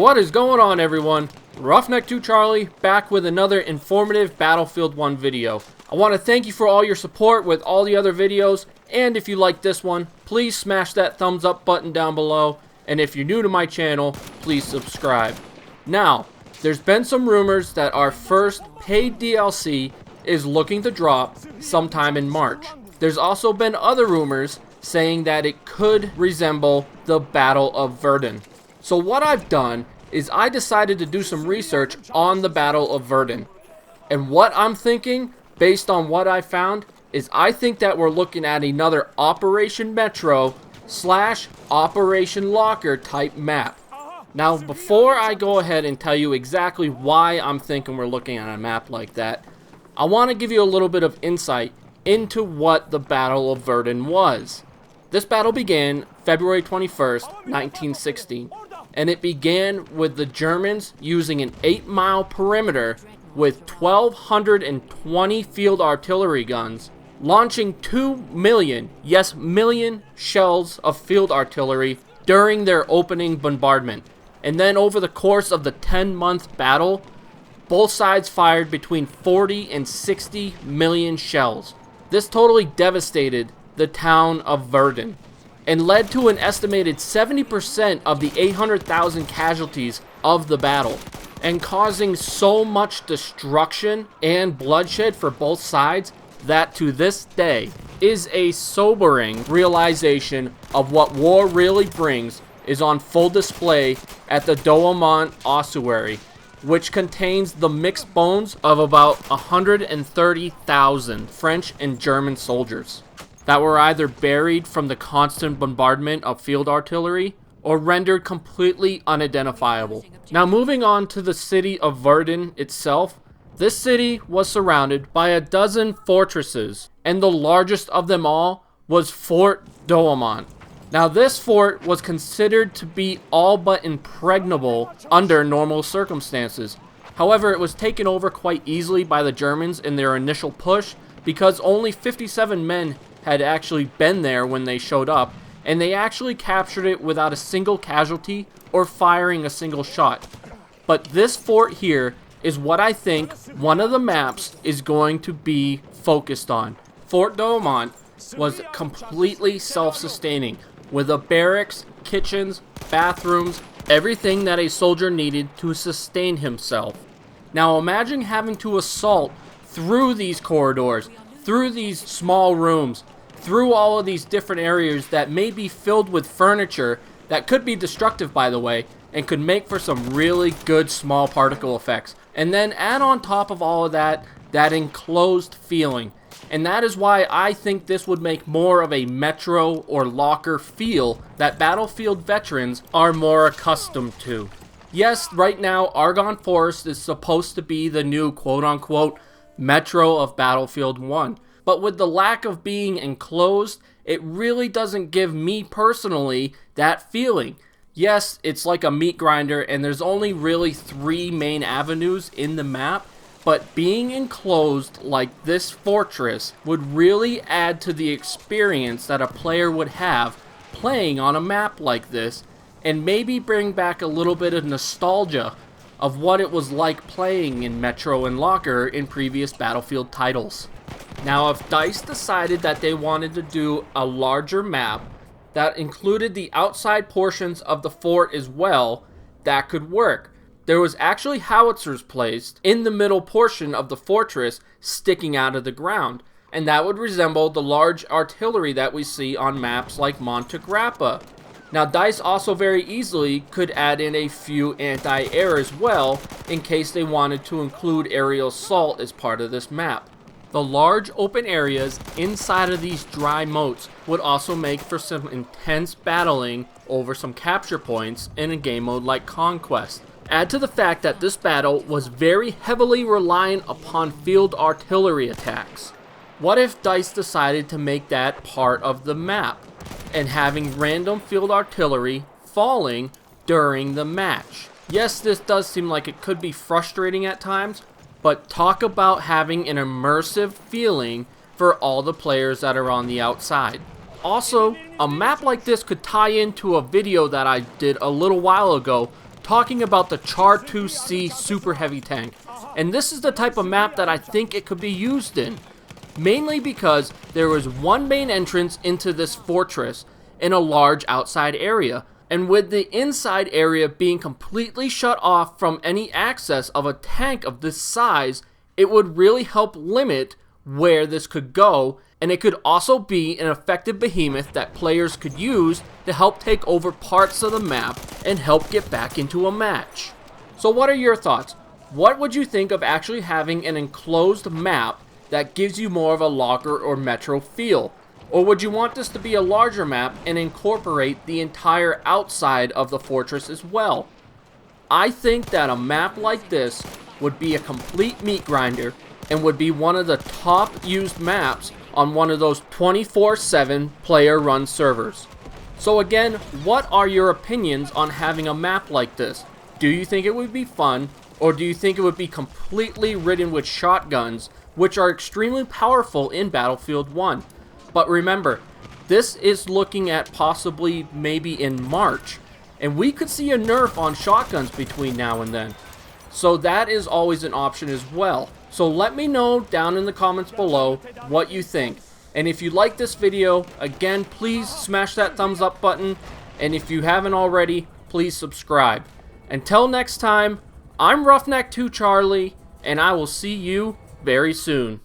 What is going on, everyone? Roughneck2 Charlie back with another informative Battlefield 1 video. I want to thank you for all your support with all the other videos, and if you like this one, please smash that thumbs up button down below, and if you're new to my channel, please subscribe. Now, there's been some rumors that our first paid DLC is looking to drop sometime in March. There's also been other rumors saying that it could resemble the Battle of Verdun. So what I've done is I decided to do some research on the Battle of Verdun. And what I'm thinking, based on what I found, is I think that we're looking at another Operation Metro / Operation Locker type map. Now, before I go ahead and tell you exactly why I'm thinking we're looking at a map like that, I want to give you a little bit of insight into what the Battle of Verdun was. This battle began February 21st, 1916, and it began with the Germans using an 8-mile perimeter with 1,220 field artillery guns, launching 2 million, yes, million shells of field artillery during their opening bombardment. And then over the course of the 10-month battle, both sides fired between 40 and 60 million shells. This totally devastated the town of Verdun and led to an estimated 70% of the 800,000 casualties of the battle, and causing so much destruction and bloodshed for both sides that to this day is a sobering realization of what war really brings is on full display at the Douaumont ossuary, which contains the mixed bones of about 130,000 French and German soldiers that were either buried from the constant bombardment of field artillery or rendered completely unidentifiable. Now, moving on to the city of Verdun itself, this city was surrounded by a dozen fortresses, and the largest of them all was Fort Douaumont. Now, this fort was considered to be all but impregnable under normal circumstances. However, it was taken over quite easily by the Germans in their initial push because only 57 men had actually been there when they showed up, and they actually captured it without a single casualty or firing a single shot. But this fort here is what I think one of the maps is going to be focused on. Fort Douaumont was completely self-sustaining, with a barracks, kitchens, bathrooms, everything that a soldier needed to sustain himself. Now imagine having to assault through these corridors, through these small rooms, through all of these different areas that may be filled with furniture that could be destructive, by the way, and could make for some really good small particle effects. And then add on top of all of that, that enclosed feeling. And that is why I think this would make more of a metro or locker feel that Battlefield veterans are more accustomed to. Yes, right now Argonne Forest is supposed to be the new quote-unquote metro of Battlefield 1. But with the lack of being enclosed, it really doesn't give me personally that feeling. Yes, it's like a meat grinder and there's only really 3 main avenues in the map. But being enclosed like this fortress would really add to the experience that a player would have playing on a map like this, and maybe bring back a little bit of nostalgia of what it was like playing in Metro and Locker in previous Battlefield titles. Now, if DICE decided that they wanted to do a larger map that included the outside portions of the fort as well, that could work. There was actually howitzers placed in the middle portion of the fortress sticking out of the ground, and that would resemble the large artillery that we see on maps like Monte Grappa. Now, DICE also very easily could add in a few anti-air as well in case they wanted to include aerial assault as part of this map. The large open areas inside of these dry moats would also make for some intense battling over some capture points in a game mode like Conquest. Add to the fact that this battle was very heavily reliant upon field artillery attacks. What if DICE decided to make that part of the map, and having random field artillery falling during the match? Yes, this does seem like it could be frustrating at times, but talk about having an immersive feeling for all the players that are on the outside. Also, a map like this could tie into a video that I did a little while ago talking about the Char 2C Super Heavy Tank. And this is the type of map that I think it could be used in. Mainly because there is one main entrance into this fortress in a large outside area. And with the inside area being completely shut off from any access of a tank of this size, it would really help limit where this could go, and it could also be an effective behemoth that players could use to help take over parts of the map and help get back into a match. So what are your thoughts? What would you think of actually having an enclosed map that gives you more of a locker or metro feel? Or would you want this to be a larger map and incorporate the entire outside of the fortress as well? I think that a map like this would be a complete meat grinder and would be one of the top used maps on one of those 24/7 player run servers. So again, what are your opinions on having a map like this? Do you think it would be fun, or do you think it would be completely ridden with shotguns, which are extremely powerful in Battlefield 1? But remember, this is looking at possibly maybe in March, and we could see a nerf on shotguns between now and then. So that is always an option as well. So let me know down in the comments below what you think. And if you like this video, again, please smash that thumbs up button. And if you haven't already, please subscribe. Until next time, I'm Roughneck2Charlie, and I will see you very soon.